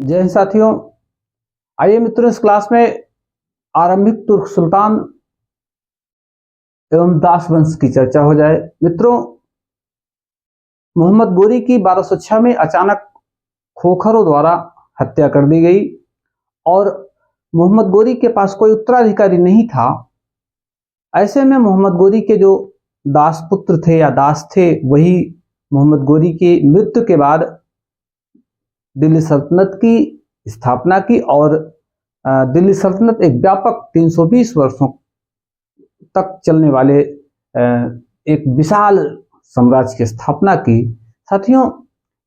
जय हिंद साथियों। आइए मित्रों, इस क्लास में आरंभिक तुर्क सुल्तान एवं दास वंश की चर्चा हो जाए। मित्रों, मोहम्मद गोरी की 1206 में अचानक खोखरों द्वारा हत्या कर दी गई और मोहम्मद गोरी के पास कोई उत्तराधिकारी नहीं था। ऐसे में मोहम्मद गोरी के जो दास पुत्र थे या दास थे, वही मोहम्मद गोरी की मृत्यु के बाद दिल्ली सल्तनत की स्थापना की और दिल्ली सल्तनत एक व्यापक 320 वर्षों तक चलने वाले एक विशाल साम्राज्य की स्थापना की। साथियों,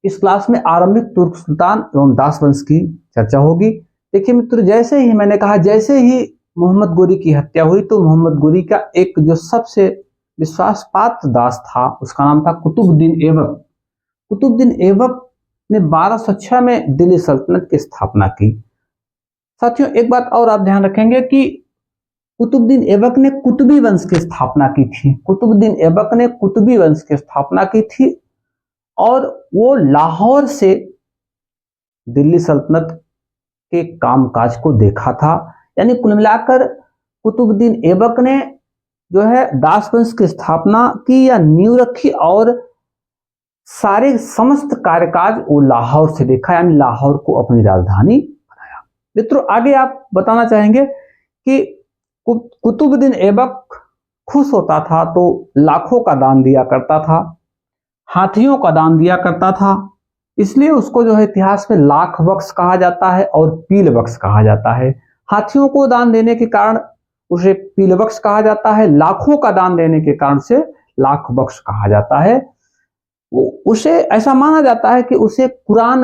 इस क्लास में आरंभिक तुर्क सुल्तान एवं दास वंश की चर्चा होगी। देखिए मित्र, जैसे ही मैंने कहा, जैसे ही मोहम्मद गोरी की हत्या हुई तो मोहम्मद गोरी का एक जो सबसे विश्वास पात्र दास था, उसका नाम था कुतुबुद्दीन ऐबक। कुतुबुद्दीन ऐबक ने 1206 में दिल्ली सल्तनत की स्थापना की। साथियों, एक बात और आप ध्यान रखेंगे कि कुतुबुद्दीन ऐबक ने कुतुबी वंश की स्थापना की थी। कुतुबुद्दीन ऐबक ने कुतुबी वंश की स्थापना की थी और वो लाहौर से दिल्ली सल्तनत के कामकाज को देखा था। यानी कुल मिलाकर कुतुबुद्दीन ऐबक ने जो है दास वंश की स्थापना की या नींव रखी और सारे समस्त कार्यकाज वो लाहौर से देखा, यानी लाहौर को अपनी राजधानी बनाया। मित्रों, आगे आप बताना चाहेंगे कि कुतुबुद्दीन ऐबक खुश होता था तो लाखों का दान दिया करता था, हाथियों का दान दिया करता था। इसलिए उसको जो है इतिहास में लाख बख्श कहा जाता है और पील बख्श कहा जाता है। हाथियों को दान देने के कारण उसे पील बख्श कहा जाता है, लाखों का दान देने के कारण से लाख बख्श कहा जाता है। उसे ऐसा माना जाता है कि उसे कुरान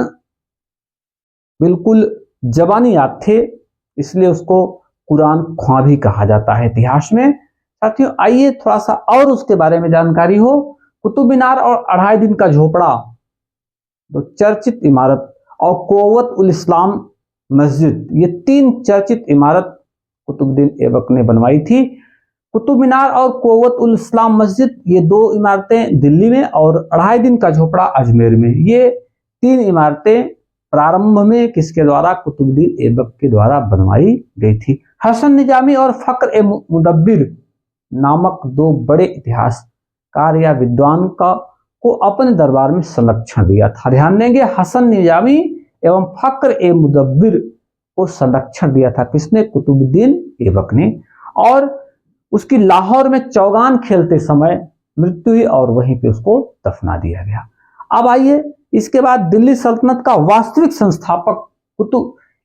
बिल्कुल जबानी याद थे, इसलिए उसको कुरान ख्वां भी कहा जाता है इतिहास में। साथियों, आइए थोड़ा सा और उसके बारे में जानकारी हो। कुतुब मीनार और 2.5 दिन का झोपड़ा, तो चर्चित इमारत, और कुव्वत उल इस्लाम मस्जिद, ये 3 चर्चित इमारत कुतुबुद्दीन ऐबक ने बनवाई थी। कुतुब मीनार और कुव्वत उल इस्लाम मस्जिद, ये 2 इमारतें दिल्ली में और 2.5 दिन का झोपड़ा अजमेर में। ये 3 इमारतें प्रारंभ में किसके द्वारा? कुतुबुद्दीन ऐबक के द्वारा बनवाई गई थी। हसन निजामी और फक्र ए मुदब्बिर नामक 2 बड़े इतिहासकार या विद्वान को अपने दरबार में संरक्षण दिया था। ध्यान देंगे, हसन निजामी एवं फक्र ए मुदब्बिर को संरक्षण दिया था किसने? कुतुबुद्दीन ऐबक ने। और उसकी लाहौर में चौगान खेलते समय मृत्यु हुई और वहीं पे उसको दफना दिया गया। अब आइए, इसके बाद दिल्ली सल्तनत का वास्तविक संस्थापक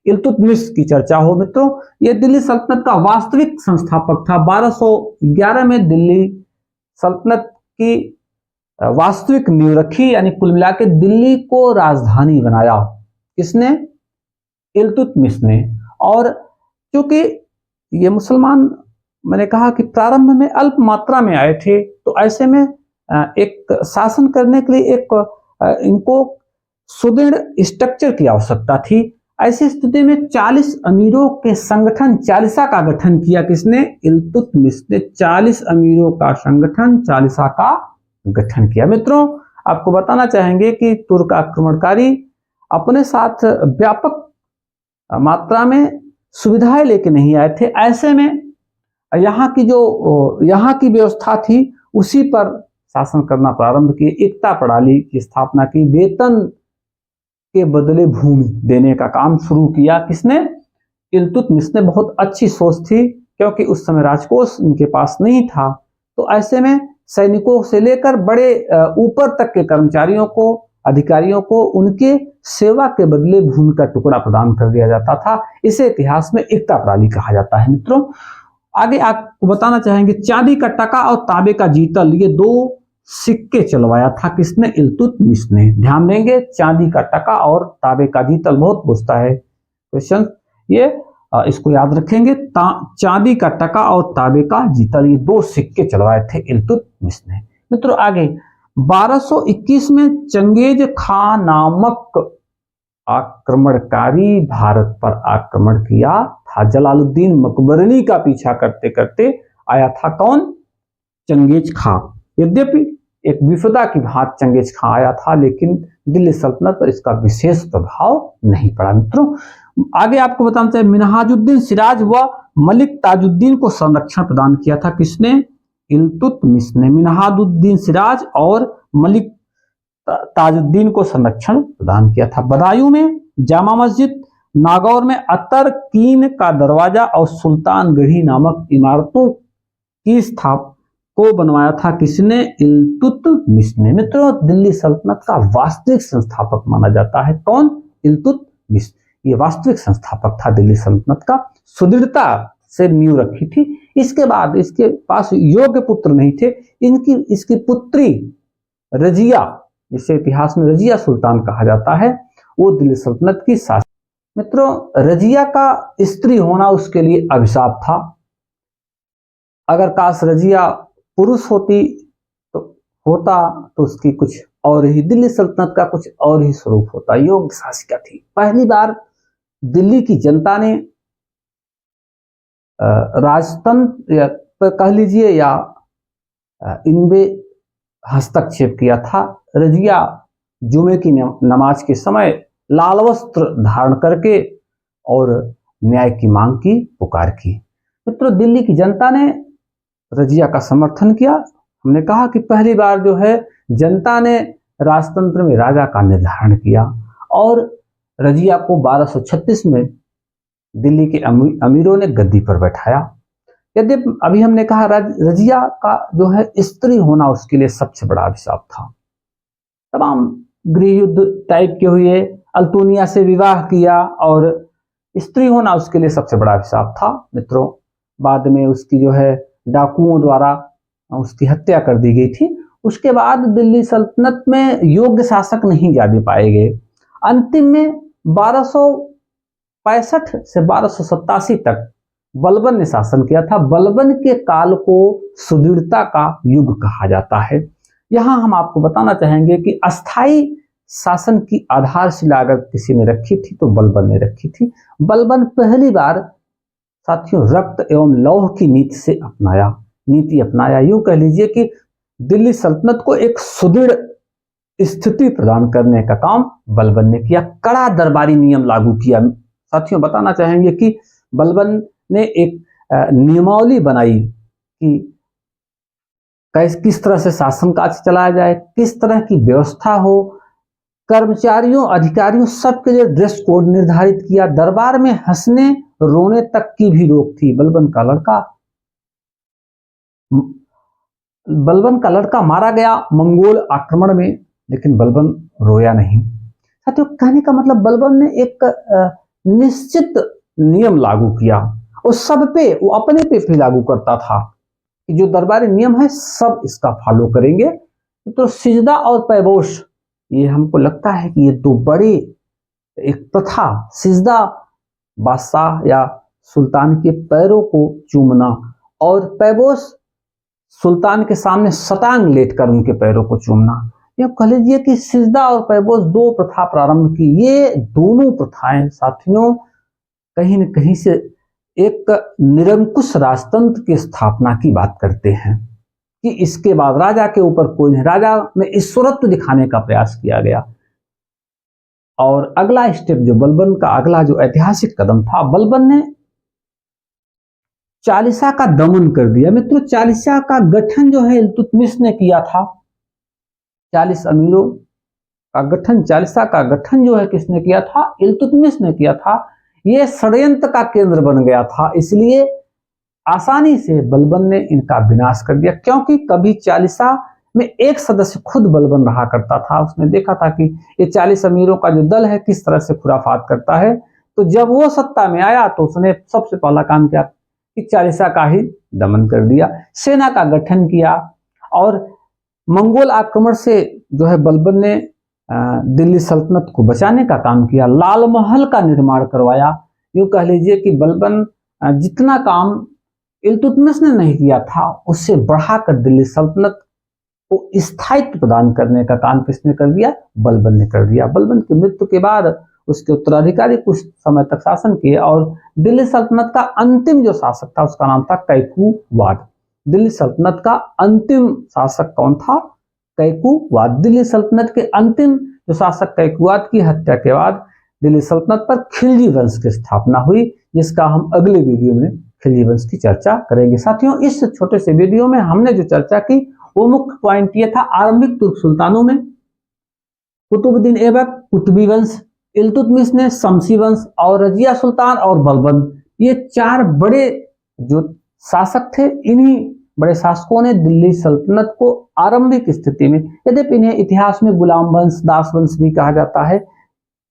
इल्तुतमिश की चर्चा हो। मित्रों, ये दिल्ली सल्तनत का वास्तविक संस्थापक था। 1211 में दिल्ली सल्तनत की वास्तविक नींव रखी, यानी कुल मिला के दिल्ली को राजधानी बनाया किसने? इल्तुतमिश ने। और क्योंकि ये मुसलमान, मैंने कहा कि प्रारंभ में अल्प मात्रा में आए थे, तो ऐसे में एक शासन करने के लिए एक इनको सुदृढ़ स्ट्रक्चर की आवश्यकता थी। ऐसी स्थिति में 40 अमीरों के संगठन चालिसा का गठन किया किसने? इल्तुतमिश ने 40 अमीरों का संगठन चालिसा का गठन किया। मित्रों, आपको बताना चाहेंगे कि तुर्क आक्रमणकारी अपने साथ व्यापक मात्रा में सुविधाएं लेके नहीं आए थे। ऐसे में यहाँ की व्यवस्था थी, उसी पर शासन करना प्रारंभ किए। एकता प्रणाली की स्थापना की, वेतन के बदले भूमि देने का काम शुरू किया किसने? इल्तुतमिश ने। बहुत अच्छी सोच थी, क्योंकि उस समय राजकोष उनके पास नहीं था। तो ऐसे में सैनिकों से लेकर बड़े ऊपर तक के कर्मचारियों को, अधिकारियों को उनके सेवा के बदले भूमि का टुकड़ा प्रदान कर दिया जाता था। इसे इतिहास में एकता प्रणाली कहा जाता है। मित्रों, आगे आपको बताना चाहेंगे, चांदी का टका और तांबे का जीतल, ये 2 सिक्के चलवाया था किसने? इल्तुतमिश ने। ध्यान देंगे, चांदी का टका और तांबे का जीतल बहुत पूछता है क्वेश्चन, ये इसको याद रखेंगे। चांदी का टका और तांबे का जीतल, ये 2 सिक्के चलवाए थे इल्तुतमिश ने। मित्रों, आगे 1221 में चंगेज खां नामक आक्रमणकारी भारत पर आक्रमण किया था। जलालुद्दीन मकबरनी का पीछा करते करते आया था कौन? चंगेज खां। यद्यपि एक विपदा की भांति चंगेज खां आया था, लेकिन दिल्ली सल्तनत पर इसका विशेष प्रभाव नहीं पड़ा। मित्रों आगे आपको बताना चाहिए, मिन्हाजुद्दीन सिराज व मलिक ताजुद्दीन को संरक्षण प्रदान किया था किसने? इल्तुतमिश ने। मिन्हाजुद्दीन सिराज और मलिक ताजुद्दीन को संरक्षण प्रदान किया था। बदायूं में जामा मस्जिद, नागौर में अतर कीन का दरवाजा और सुल्तानगढ़ी नामक इमारतों की स्थापना को बनवाया था किसने? इल्तुतमिश ने। मित्रों दिल्ली सल्तनत का वास्तविक संस्थापक माना जाता है कौन? इल्तुतमिश। ये वास्तविक संस्थापक था दिल्ली सल्तनत का, सुदृढ़ता से नींव रखी थी। इसके बाद इसके पास योग्य पुत्र नहीं थे, इसकी पुत्री रजिया, जिसे इतिहास में रजिया सुल्तान कहा जाता है, वो दिल्ली सल्तनत की शासक। मित्रों रजिया का स्त्री होना उसके लिए अभिशाप था। अगर काश रजिया पुरुष होती तो उसकी कुछ और ही, दिल्ली सल्तनत का कुछ और ही स्वरूप होता। योग्य शासिका थी। पहली बार दिल्ली की जनता ने राजतंत्र कह लीजिए या इनमें हस्तक्षेप किया था। रजिया जुमे की नमाज के समय लाल वस्त्र धारण करके और न्याय की मांग की, पुकार की। मित्रों दिल्ली की जनता ने रजिया का समर्थन किया। हमने कहा कि पहली बार जो है जनता ने राजतंत्र में राजा का निर्धारण किया और रजिया को 1236 में दिल्ली के अमीरों ने गद्दी पर बैठाया। यदि अभी हमने कहा रजिया का जो है स्त्री होना उसके लिए सबसे बड़ा अभिशाप था। तमाम गृह युद्ध टाइप के हुए, अल्तुनिया से विवाह किया और स्त्री होना उसके लिए सबसे बड़ा अभिशाप था। मित्रों बाद में उसकी जो है डाकुओं द्वारा उसकी हत्या कर दी गई थी। उसके बाद दिल्ली सल्तनत में योग्य शासक नहीं ज्यादा पाए गए। अंतिम में 1265 से 1287 तक बलबन ने शासन किया था। बलबन के काल को सुदृढ़ता का युग कहा जाता है। यहां हम आपको बताना चाहेंगे कि अस्थाई शासन की आधारशिला अगर किसी ने रखी थी तो बलबन ने रखी थी। बलबन पहली बार साथियों रक्त एवं लौह की नीति अपनाया। यूं कह लीजिए कि दिल्ली सल्तनत को एक सुदृढ़ स्थिति प्रदान करने का काम बलबन ने किया। कड़ा दरबारी नियम लागू किया। साथियों बताना चाहेंगे कि बलबन ने एक नियमावली बनाई कि किस तरह से शासन काज चलाया जाए, किस तरह की व्यवस्था हो, कर्मचारियों अधिकारियों सबके लिए ड्रेस कोड निर्धारित किया। दरबार में हंसने रोने तक की भी रोक थी। बलबन का लड़का मारा गया मंगोल आक्रमण में, लेकिन बलबन रोया नहीं। साथियों कहने का मतलब बलबन ने एक निश्चित नियम लागू किया और सब पे, वो अपने पे भी लागू करता था कि जो दरबारी नियम है सब इसका फॉलो करेंगे। तो सिजदा और पैबोश, ये हमको लगता है कि ये दो बड़े एक प्रथा, सिजदा बादशाह या सुल्तान के पैरों को चूमना और पैबोश सुल्तान के सामने शतांग लेटकर उनके पैरों को चूमना। ये कह लीजिए कि सिजदा और पैबोश दो प्रथा प्रारंभ की। ये दोनों प्रथाएं साथियों कहीं न कहीं से एक निरंकुश राजतंत्र की स्थापना की बात करते हैं कि इसके बाद राजा के ऊपर कोई नहीं, राजा में ईश्वरत्व दिखाने का प्रयास किया गया। और अगला स्टेप जो बलबन का अगला जो ऐतिहासिक कदम था, बलबन ने चालीसा का दमन कर दिया। मित्रों चालीसा का गठन जो है इल्तुतमिश ने किया था। 40 अमीरों का गठन, चालीसा का गठन जो है किसने किया था? इल्तुतमिश ने किया था। यह षड्यंत्र का केंद्र बन गया था, इसलिए आसानी से बलबन ने इनका विनाश कर दिया। क्योंकि कभी चालीसा में एक सदस्य खुद बलबन रहा करता था। उसने देखा था कि ये 40 अमीरों का जो दल है किस तरह से खुराफात करता है। तो जब वो सत्ता में आया तो उसने सबसे पहला काम किया कि चालीसा का ही दमन कर दिया, सेना का गठन किया और मंगोल आक्रमण से जो है बलबन ने दिल्ली सल्तनत को बचाने का काम किया। लाल महल का निर्माण करवाया। यूं कह लीजिए कि बलबन जितना काम इल्तुतमिश ने नहीं किया था उससे बढ़ाकर दिल्ली सल्तनत को स्थायित्व प्रदान करने का काम किसने कर दिया? बलबन ने कर दिया। बलबन की मृत्यु के बाद उसके उत्तराधिकारी कुछ समय तक शासन किए और दिल्ली सल्तनत का अंतिम जो शासक था उसका नाम था कैकूवाद। दिल्ली सल्तनत का अंतिम शासक कौन था? कैकूवाद। दिल्ली सल्तनत के अंतिम जो शासक कैकवाद की हत्या के बाद दिल्ली सल्तनत पर खिलजी वंश की स्थापना हुई, जिसका हम अगले वीडियो में खिलजी वंश की चर्चा करेंगे। साथियों, इस छोटे से वीडियो में हमने जो चर्चा की वो मुख्य पॉइंट ये था, आरंभिक तुर्क सुल्तानों में कुतुबुद्दीन ऐबक, कुतुबी वंश, इल्तुतमिश ने शमसी वंश और रजिया सुल्तान और बलबन, ये चार बड़े जो शासक थे, इन्हीं बड़े शासकों ने दिल्ली सल्तनत को आरंभिक स्थिति में, यद्यपि इन्हें इतिहास में गुलाम वंश, दास वंश भी कहा जाता है,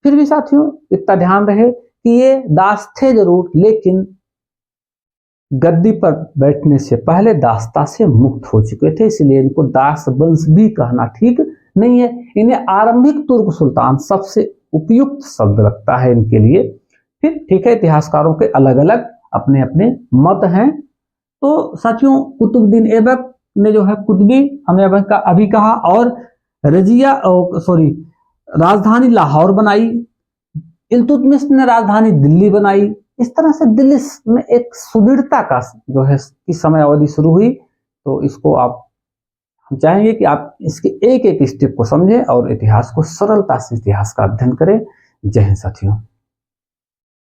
फिर भी साथियों इतना ध्यान रहे कि ये दास थे जरूर, लेकिन गद्दी पर बैठने से पहले दासता से मुक्त हो चुके थे, इसलिए इनको दास वंश भी कहना ठीक नहीं है। इन्हें आरंभिक तुर्क सुल्तान सबसे उपयुक्त शब्द लगता है इनके लिए। फिर ठीक है, इतिहासकारों के अलग अलग अपने अपने मत हैं। तो साथियों, कुतुबुद्दीन ऐबक ने जो है कुतुबी हमने अभी कहा, और राजधानी लाहौर बनाई, इल्तुतमिश ने राजधानी दिल्ली बनाई। इस तरह से दिल्ली में एक सुदृढ़ता का जो है की समय अवधि शुरू हुई। तो इसको हम चाहेंगे कि आप इसके एक एक स्टेप को समझें और इतिहास को सरलता से इतिहास का अध्ययन करें। जय हिंद साथियों।